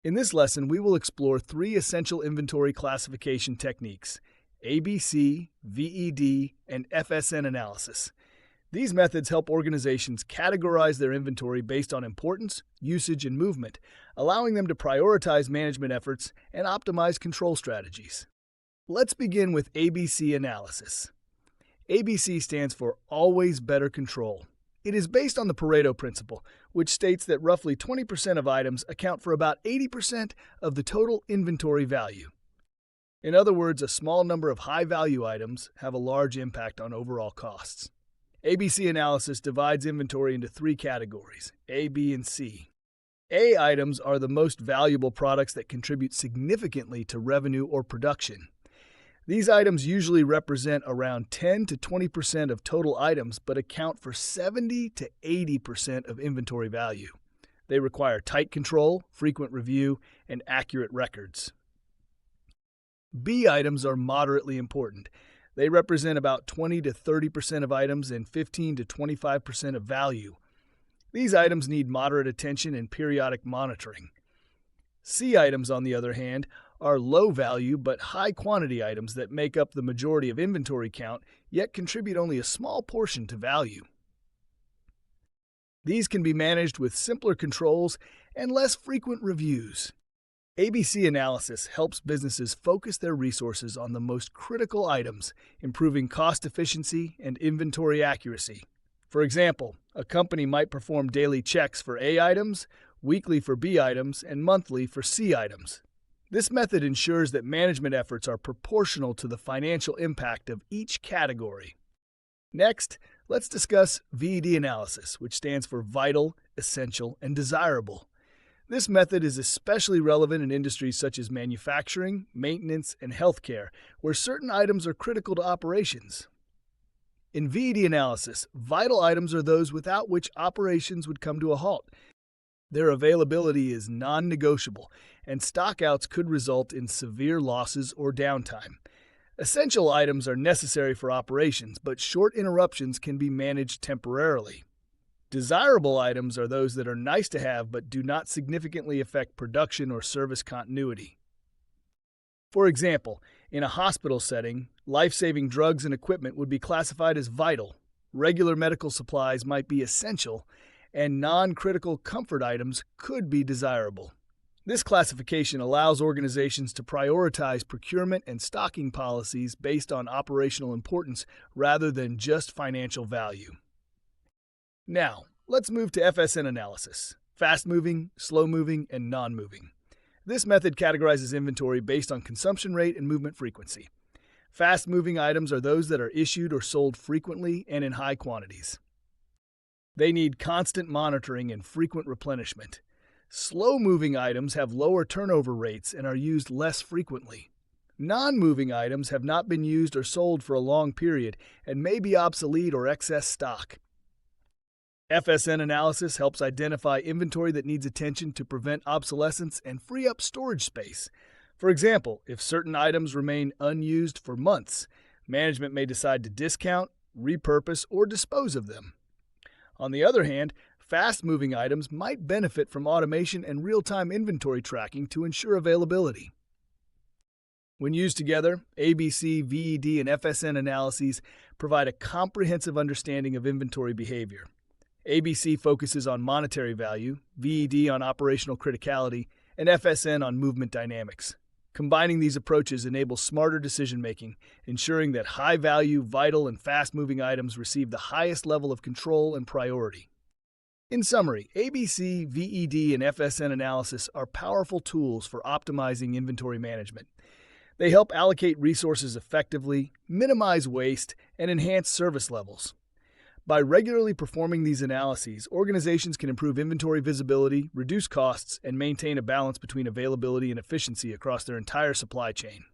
In this lesson, we will explore three essential inventory classification techniques: ABC, VED, and FSN analysis. These methods help organizations categorize their inventory based on importance, usage, and movement, allowing them to prioritize management efforts and optimize control strategies. Let's begin with ABC analysis. ABC stands for Always Better Control. It is based on the Pareto principle, which states that roughly 20% of items account for about 80% of the total inventory value. In other words, a small number of high-value items have a large impact on overall costs. ABC analysis divides inventory into three categories: A, B, and C. A items are the most valuable products that contribute significantly to revenue or production. These items usually represent around 10 to 20% of total items but account for 70 to 80% of inventory value. They require tight control, frequent review, and accurate records. B items are moderately important. They represent about 20 to 30% of items and 15 to 25% of value. These items need moderate attention and periodic monitoring. C items, on the other hand, are low-value but high-quantity items that make up the majority of inventory count, yet contribute only a small portion to value. These can be managed with simpler controls and less frequent reviews. ABC analysis helps businesses focus their resources on the most critical items, improving cost efficiency and inventory accuracy. For example, a company might perform daily checks for A items, weekly for B items, and monthly for C items. This method ensures that management efforts are proportional to the financial impact of each category. Next, let's discuss VED analysis, which stands for Vital, Essential, and Desirable. This method is especially relevant in industries such as manufacturing, maintenance, and healthcare, where certain items are critical to operations. In VED analysis, vital items are those without which operations would come to a halt. Their availability is non-negotiable, and stockouts could result in severe losses or downtime. Essential items are necessary for operations, but short interruptions can be managed temporarily. Desirable items are those that are nice to have but do not significantly affect production or service continuity. For example, in a hospital setting, life-saving drugs and equipment would be classified as vital, regular medical supplies might be essential, and non-critical comfort items could be desirable. This classification allows organizations to prioritize procurement and stocking policies based on operational importance rather than just financial value. Now, let's move to FSN analysis: fast-moving, slow-moving, and non-moving. This method categorizes inventory based on consumption rate and movement frequency. Fast-moving items are those that are issued or sold frequently and in high quantities. They need constant monitoring and frequent replenishment. Slow-moving items have lower turnover rates and are used less frequently. Non-moving items have not been used or sold for a long period and may be obsolete or excess stock. FSN analysis helps identify inventory that needs attention to prevent obsolescence and free up storage space. For example, if certain items remain unused for months, management may decide to discount, repurpose, or dispose of them. On the other hand, fast-moving items might benefit from automation and real-time inventory tracking to ensure availability. When used together, ABC, VED, and FSN analyses provide a comprehensive understanding of inventory behavior. ABC focuses on monetary value, VED on operational criticality, and FSN on movement dynamics. Combining these approaches enables smarter decision-making, ensuring that high-value, vital, and fast-moving items receive the highest level of control and priority. In summary, ABC, VED, and FSN analysis are powerful tools for optimizing inventory management. They help allocate resources effectively, minimize waste, and enhance service levels. By regularly performing these analyses, organizations can improve inventory visibility, reduce costs, and maintain a balance between availability and efficiency across their entire supply chain.